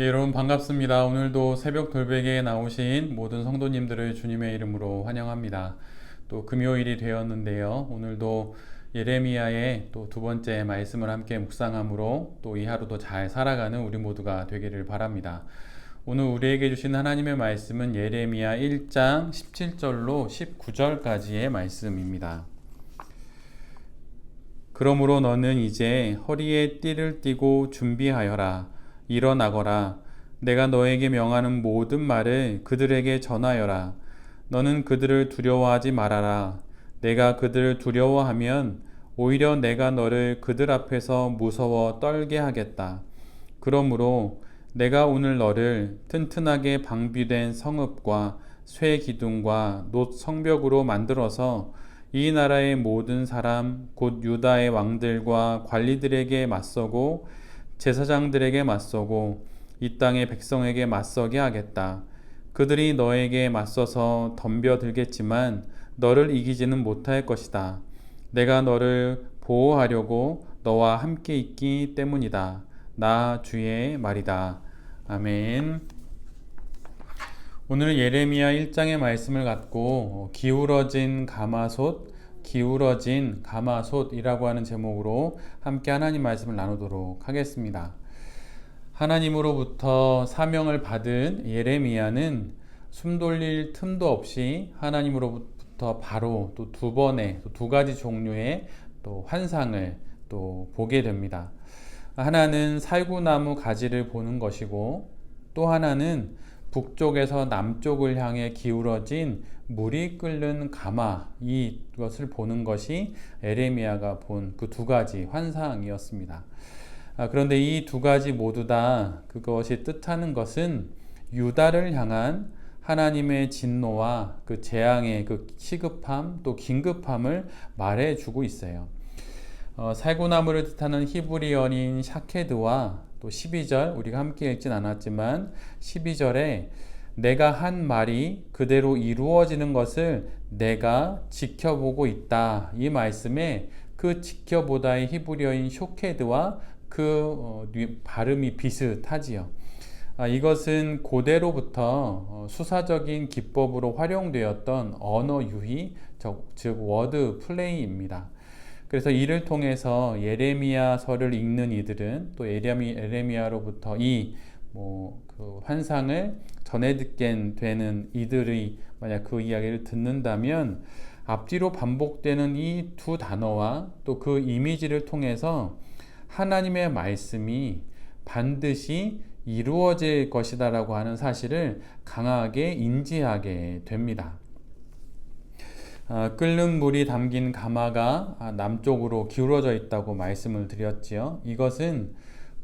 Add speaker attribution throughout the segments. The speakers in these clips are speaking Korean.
Speaker 1: 예, 여러분 반갑습니다. 오늘도 새벽 돌베개에 나오신 모든 성도님들을 주님의 이름으로 환영합니다. 또 금요일이 되었는데요. 오늘도 예레미야의 또 두 번째 말씀을 함께 묵상함으로 또 이 하루도 잘 살아가는 우리 모두가 되기를 바랍니다. 오늘 우리에게 주신 하나님의 말씀은 예레미야 1장 17절로 19절까지의 말씀입니다. 그러므로 너는 이제 허리에 띠를 띠고 준비하여라. 일어나거라. 내가 너에게 명하는 모든 말을 그들에게 전하여라. 너는 그들을 두려워하지 말아라. 내가 그들을 두려워하면 오히려 내가 너를 그들 앞에서 무서워 떨게 하겠다. 그러므로 내가 오늘 너를 튼튼하게 방비된 성읍과 쇠 기둥과 놋 성벽으로 만들어서 이 나라의 모든 사람 곧 유다의 왕들과 관리들에게 맞서고 제사장들에게 맞서고 이 땅의 백성에게 맞서게 하겠다. 그들이 너에게 맞서서 덤벼들겠지만 너를 이기지는 못할 것이다. 내가 너를 보호하려고 너와 함께 있기 때문이다. 나 주의 말이다. 아멘. 오늘 예레미야 1장의 말씀을 갖고 기울어진 가마솥이라고 하는 제목으로 함께 하나님 말씀을 나누도록 하겠습니다. 하나님으로부터 사명을 받은 예레미야는 숨 돌릴 틈도 없이 하나님으로부터 바로 또 두 가지 종류의 또 환상을 또 보게 됩니다. 하나는 살구나무 가지를 보는 것이고 또 하나는 북쪽에서 남쪽을 향해 기울어진 물이 끓는 가마, 이것을 보는 것이 예레미야가 본 그 두 가지 환상이었습니다. 그런데 이 두 가지 모두 다 그것이 뜻하는 것은 유다를 향한 하나님의 진노와 그 재앙의 그 시급함 또 긴급함을 말해주고 있어요. 살구나무를 뜻하는 히브리어인 샤케드와 또 12절, 우리가 함께 읽진 않았지만 12절에 내가 한 말이 그대로 이루어지는 것을 내가 지켜보고 있다. 이 말씀에 그 지켜보다의 히브리어인 쇼케드와 발음이 비슷하지요. 이것은 고대로부터 수사적인 기법으로 활용되었던 언어 유희, 즉 워드 플레이입니다. 그래서 이를 통해서 예레미야서를 읽는 이들은 또 예레미야로부터 그 환상을 전해 듣게 되는 이들이 만약 그 이야기를 듣는다면 앞뒤로 반복되는 이 두 단어와 또 그 이미지를 통해서 하나님의 말씀이 반드시 이루어질 것이다라고 하는 사실을 강하게 인지하게 됩니다. 끓는 물이 담긴 가마가 남쪽으로 기울어져 있다고 말씀을 드렸지요. 이것은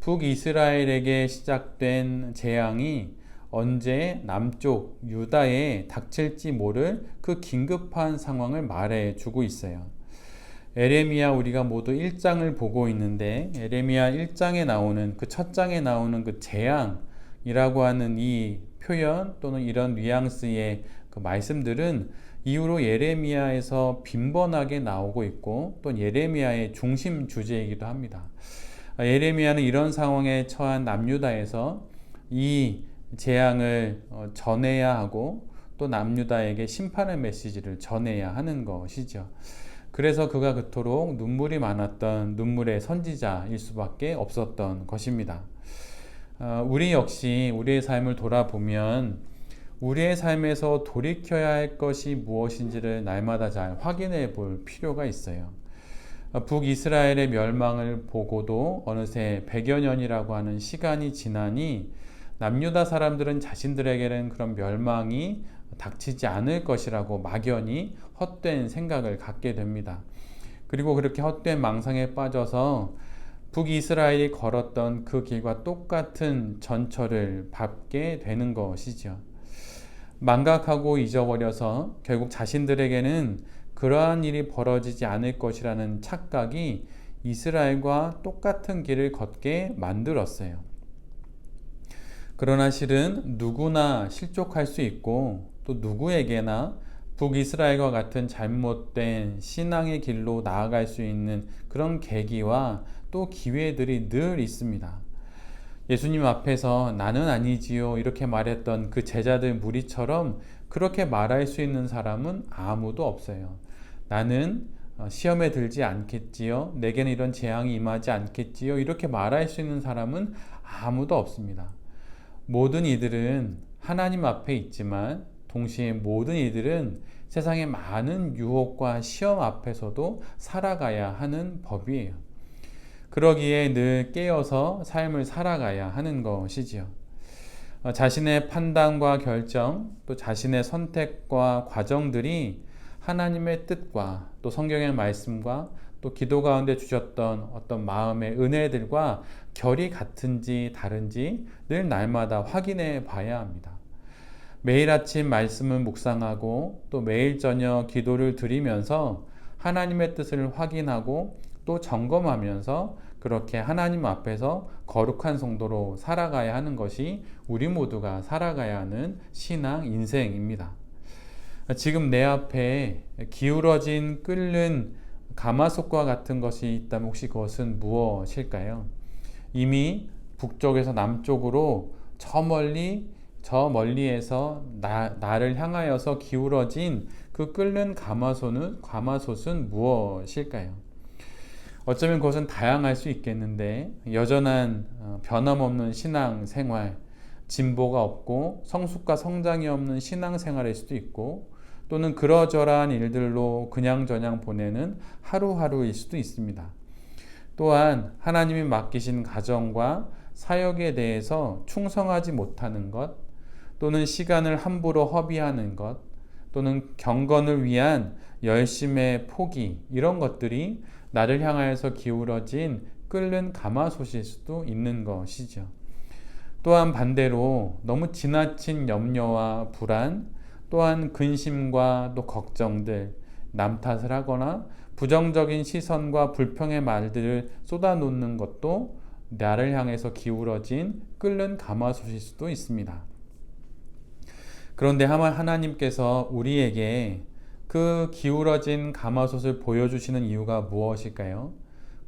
Speaker 1: 북이스라엘에게 시작된 재앙이 언제 남쪽 유다에 닥칠지 모를 그 긴급한 상황을 말해주고 있어요. 예레미야 우리가 모두 1장을 보고 있는데 예레미야 1장에 나오는 그 첫 장에 나오는 그 재앙이라고 하는 이 표현 또는 이런 뉘앙스의 그 말씀들은 이후로 예레미야에서 빈번하게 나오고 있고 또 예레미야의 중심 주제이기도 합니다. 예레미야는 이런 상황에 처한 남유다에서 이 재앙을 전해야 하고 또 남유다에게 심판의 메시지를 전해야 하는 것이죠. 그래서 그가 그토록 눈물이 많았던 눈물의 선지자일 수밖에 없었던 것입니다. 우리 역시 우리의 삶을 돌아보면 우리의 삶에서 돌이켜야 할 것이 무엇인지를 날마다 잘 확인해 볼 필요가 있어요. 북이스라엘의 멸망을 보고도 어느새 100여 년이라고 하는 시간이 지나니 남유다 사람들은 자신들에게는 그런 멸망이 닥치지 않을 것이라고 막연히 헛된 생각을 갖게 됩니다. 그리고 그렇게 헛된 망상에 빠져서 북이스라엘이 걸었던 그 길과 똑같은 전철을 밟게 되는 것이죠. 망각하고 잊어버려서 결국 자신들에게는 그러한 일이 벌어지지 않을 것이라는 착각이 이스라엘과 똑같은 길을 걷게 만들었어요. 그러나 실은 누구나 실족할 수 있고 또 누구에게나 북이스라엘과 같은 잘못된 신앙의 길로 나아갈 수 있는 그런 계기와 또 기회들이 늘 있습니다. 예수님 앞에서 나는 아니지요 이렇게 말했던 그 제자들 무리처럼 그렇게 말할 수 있는 사람은 아무도 없어요. 나는 시험에 들지 않겠지요. 내게는 이런 재앙이 임하지 않겠지요. 이렇게 말할 수 있는 사람은 아무도 없습니다. 모든 이들은 하나님 앞에 있지만 동시에 모든 이들은 세상의 많은 유혹과 시험 앞에서도 살아가야 하는 법이에요. 그러기에 늘 깨어서 삶을 살아가야 하는 것이지요. 자신의 판단과 결정, 또 자신의 선택과 과정들이 하나님의 뜻과 또 성경의 말씀과 또 기도 가운데 주셨던 어떤 마음의 은혜들과 결이 같은지 다른지 늘 날마다 확인해 봐야 합니다. 매일 아침 말씀을 묵상하고 또 매일 저녁 기도를 드리면서 하나님의 뜻을 확인하고 또 점검하면서 그렇게 하나님 앞에서 거룩한 성도로 살아가야 하는 것이 우리 모두가 살아가야 하는 신앙 인생입니다. 지금 내 앞에 기울어진 끓는 가마솥과 같은 것이 있다면 혹시 그것은 무엇일까요? 이미 북쪽에서 남쪽으로 저 멀리에서 나를 향하여서 기울어진 그 끓는 가마솥은 무엇일까요? 어쩌면 그것은 다양할 수 있겠는데 여전한 변함없는 신앙생활, 진보가 없고 성숙과 성장이 없는 신앙생활일 수도 있고 또는 그러저러한 일들로 그냥저냥 보내는 하루하루일 수도 있습니다. 또한 하나님이 맡기신 가정과 사역에 대해서 충성하지 못하는 것 또는 시간을 함부로 허비하는 것 또는 경건을 위한 열심의 포기 이런 것들이 나를 향하여서 기울어진 끓는 가마솥일 수도 있는 것이죠. 또한 반대로 너무 지나친 염려와 불안 또한 근심과 또 걱정들 남 탓을 하거나 부정적인 시선과 불평의 말들을 쏟아놓는 것도 나를 향해서 기울어진 끓는 가마솥일 수도 있습니다. 그런데 하나님께서 우리에게 그 기울어진 가마솥을 보여주시는 이유가 무엇일까요?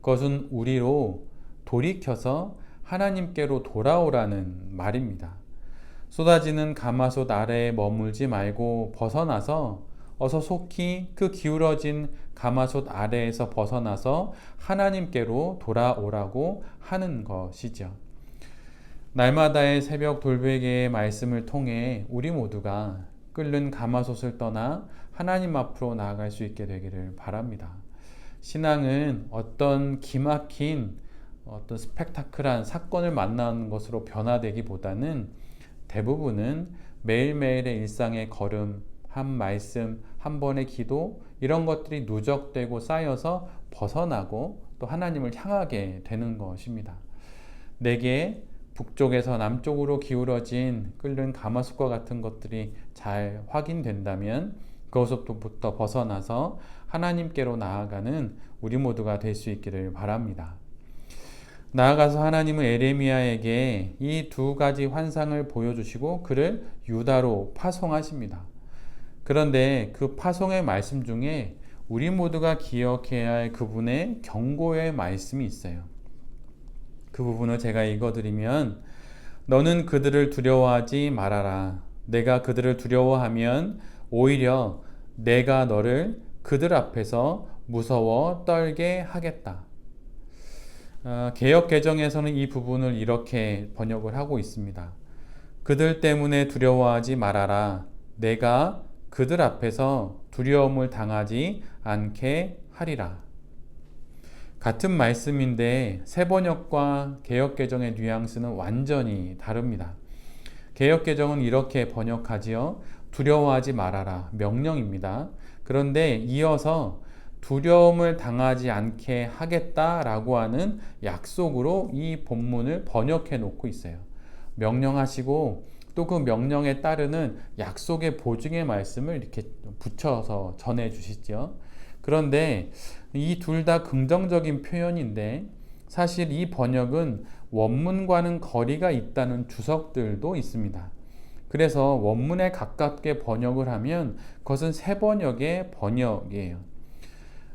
Speaker 1: 그것은 우리로 돌이켜서 하나님께로 돌아오라는 말입니다. 쏟아지는 가마솥 아래에 머물지 말고 벗어나서 어서 속히 그 기울어진 가마솥 아래에서 벗어나서 하나님께로 돌아오라고 하는 것이죠. 날마다의 새벽 돌베개의 말씀을 통해 우리 모두가 끓는 가마솥을 떠나 하나님 앞으로 나아갈 수 있게 되기를 바랍니다. 신앙은 어떤 기막힌 어떤 스펙타클한 사건을 만나는 것으로 변화되기보다는 대부분은 매일매일의 일상의 걸음, 한 말씀, 한 번의 기도 이런 것들이 누적되고 쌓여서 벗어나고 또 하나님을 향하게 되는 것입니다. 내게 북쪽에서 남쪽으로 기울어진 끓는 가마솥과 같은 것들이 잘 확인된다면 그것부터 벗어나서 하나님께로 나아가는 우리 모두가 될 수 있기를 바랍니다. 나아가서 하나님은 에레미야에게 이 두 가지 환상을 보여주시고 그를 유다로 파송하십니다. 그런데 그 파송의 말씀 중에 우리 모두가 기억해야 할 그분의 경고의 말씀이 있어요. 그 부분을 제가 읽어드리면 너는 그들을 두려워하지 말아라. 내가 그들을 두려워하면 오히려 내가 너를 그들 앞에서 무서워 떨게 하겠다. 개역 개정에서는 이 부분을 이렇게 번역을 하고 있습니다. 그들 때문에 두려워하지 말아라. 내가 그들 앞에서 두려움을 당하지 않게 하리라. 같은 말씀인데 새 번역과 개역 개정의 뉘앙스는 완전히 다릅니다. 개역 개정은 이렇게 번역하지요. 두려워하지 말아라. 명령입니다. 그런데 이어서 두려움을 당하지 않게 하겠다라고 하는 약속으로 이 본문을 번역해 놓고 있어요. 명령하시고 또 그 명령에 따르는 약속의 보증의 말씀을 이렇게 붙여서 전해 주시죠. 그런데 이 둘 다 긍정적인 표현인데 사실 이 번역은 원문과는 거리가 있다는 주석들도 있습니다. 그래서 원문에 가깝게 번역을 하면 그것은 새 번역의 번역이에요.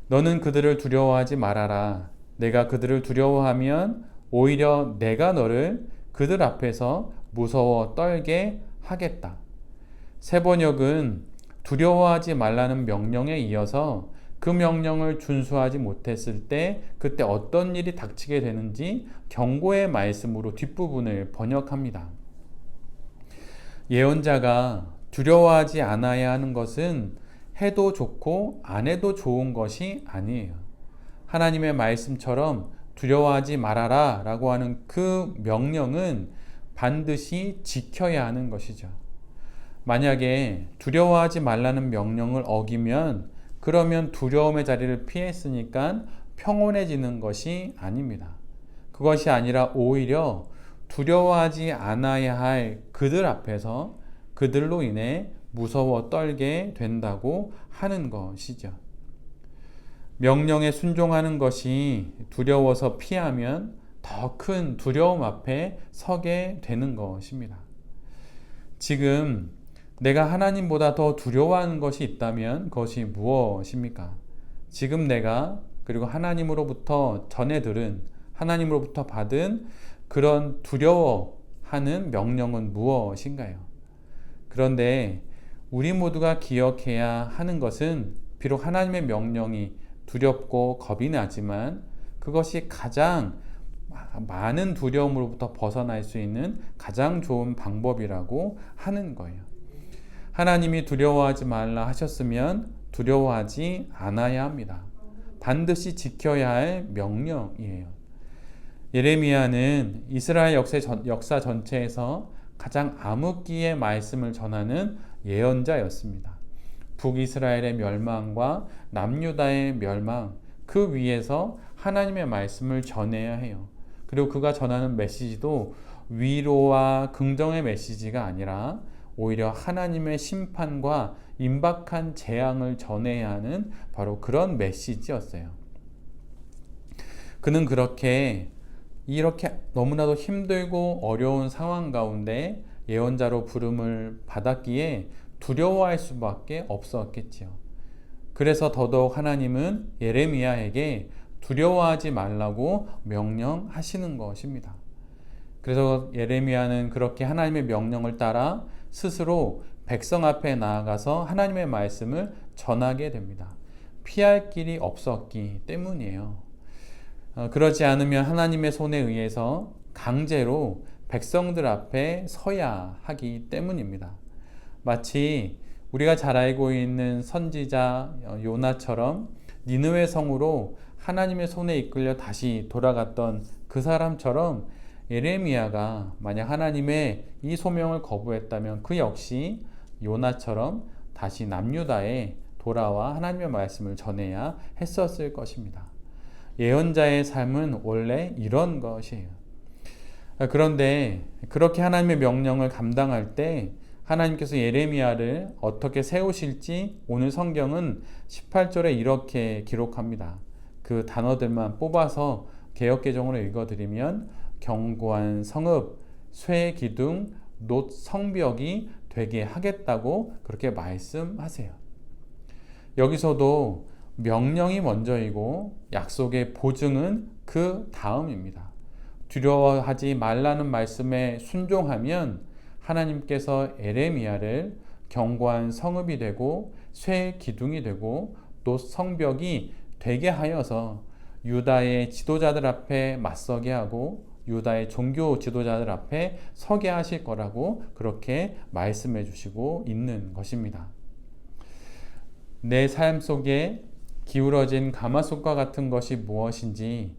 Speaker 1: 너는 그들을 두려워하지 말아라. 내가 그들을 두려워하면 오히려 내가 너를 그들 앞에서 무서워 떨게 하겠다. 새 번역은 두려워하지 말라는 명령에 이어서 그 명령을 준수하지 못했을 때 그때 어떤 일이 닥치게 되는지 경고의 말씀으로 뒷부분을 번역합니다. 예언자가 두려워하지 않아야 하는 것은 해도 좋고 안 해도 좋은 것이 아니에요. 하나님의 말씀처럼 두려워하지 말아라 라고 하는 그 명령은 반드시 지켜야 하는 것이죠. 만약에 두려워하지 말라는 명령을 어기면 그러면 두려움의 자리를 피했으니까 평온해지는 것이 아닙니다. 그것이 아니라 오히려 두려워하지 않아야 할 그들 앞에서 그들로 인해 무서워 떨게 된다고 하는 것이죠. 명령에 순종하는 것이 두려워서 피하면 더 큰 두려움 앞에 서게 되는 것입니다. 지금 내가 하나님보다 더 두려워하는 것이 있다면 그것이 무엇입니까? 지금 내가 그리고 하나님으로부터 전해 들은 하나님으로부터 받은 그런 두려워하는 명령은 무엇인가요? 그런데 우리 모두가 기억해야 하는 것은 비록 하나님의 명령이 두렵고 겁이 나지만 그것이 가장 많은 두려움으로부터 벗어날 수 있는 가장 좋은 방법이라고 하는 거예요. 하나님이 두려워하지 말라 하셨으면 두려워하지 않아야 합니다. 반드시 지켜야 할 명령이에요. 예레미야는 이스라엘 역사 전체에서 가장 암흑기의 말씀을 전하는 예언자였습니다. 북이스라엘의 멸망과 남유다의 멸망, 그 위에서 하나님의 말씀을 전해야 해요. 그리고 그가 전하는 메시지도 위로와 긍정의 메시지가 아니라 오히려 하나님의 심판과 임박한 재앙을 전해야 하는 바로 그런 메시지였어요. 그는 이렇게 너무나도 힘들고 어려운 상황 가운데 예언자로 부름을 받았기에 두려워할 수밖에 없었겠지요. 그래서 더더욱 하나님은 예레미야에게 두려워하지 말라고 명령하시는 것입니다. 그래서 예레미야는 그렇게 하나님의 명령을 따라 스스로 백성 앞에 나아가서 하나님의 말씀을 전하게 됩니다. 피할 길이 없었기 때문이에요. 그러지 않으면 하나님의 손에 의해서 강제로 백성들 앞에 서야 하기 때문입니다. 마치 우리가 잘 알고 있는 선지자 요나처럼 니느웨 성으로 하나님의 손에 이끌려 다시 돌아갔던 그 사람처럼 예레미야가 만약 하나님의 이 소명을 거부했다면 그 역시 요나처럼 다시 남유다에 돌아와 하나님의 말씀을 전해야 했었을 것입니다. 예언자의 삶은 원래 이런 것이에요. 그런데 그렇게 하나님의 명령을 감당할 때 하나님께서 예레미야를 어떻게 세우실지 오늘 성경은 18절에 이렇게 기록합니다. 그 단어들만 뽑아서 개역개정으로 읽어드리면 견고한 성읍, 쇠 기둥, 놋 성벽이 되게 하겠다고 그렇게 말씀하세요. 여기서도 명령이 먼저이고 약속의 보증은 그 다음입니다. 두려워하지 말라는 말씀에 순종하면 하나님께서 예레미야를 견고한 성읍이 되고 쇠 기둥이 되고 놋 성벽이 되게 하여서 유다의 지도자들 앞에 맞서게 하고 유다의 종교 지도자들 앞에 서게 하실 거라고 그렇게 말씀해 주시고 있는 것입니다. 내 삶 속에 기울어진 가마솥과 같은 것이 무엇인지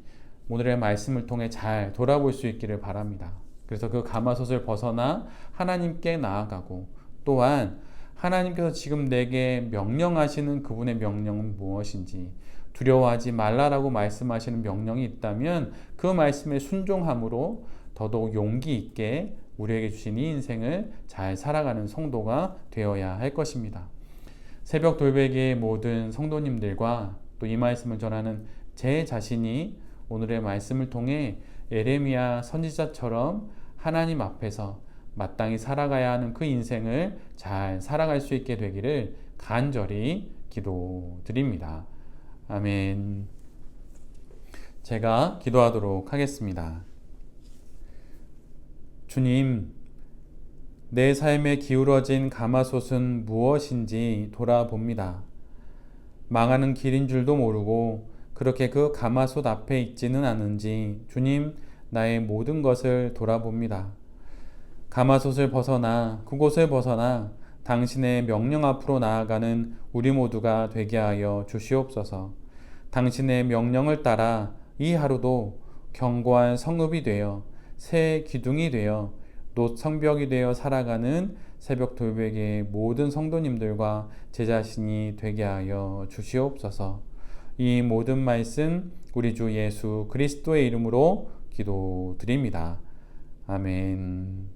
Speaker 1: 오늘의 말씀을 통해 잘 돌아볼 수 있기를 바랍니다. 그래서 그 가마솥을 벗어나 하나님께 나아가고 또한 하나님께서 지금 내게 명령하시는 그분의 명령은 무엇인지 두려워하지 말라라고 말씀하시는 명령이 있다면 그 말씀에 순종함으로 더더욱 용기 있게 우리에게 주신 이 인생을 잘 살아가는 성도가 되어야 할 것입니다. 새벽 돌베개의 모든 성도님들과 또 이 말씀을 전하는 제 자신이 오늘의 말씀을 통해 예레미야 선지자처럼 하나님 앞에서 마땅히 살아가야 하는 그 인생을 잘 살아갈 수 있게 되기를 간절히 기도드립니다. 아멘. 제가 기도하도록 하겠습니다. 주님, 내 삶에 기울어진 가마솥은 무엇인지 돌아봅니다. 망하는 길인 줄도 모르고 그렇게 그 가마솥 앞에 있지는 않은지 주님, 나의 모든 것을 돌아봅니다. 가마솥을 벗어나 그곳을 벗어나 당신의 명령 앞으로 나아가는 우리 모두가 되게 하여 주시옵소서. 당신의 명령을 따라 이 하루도 견고한 성읍이 되어 새 기둥이 되어 놋 성벽이 되어 살아가는 새벽 돌베개의 모든 성도님들과 제 자신이 되게 하여 주시옵소서. 이 모든 말씀 우리 주 예수 그리스도의 이름으로 기도드립니다. 아멘.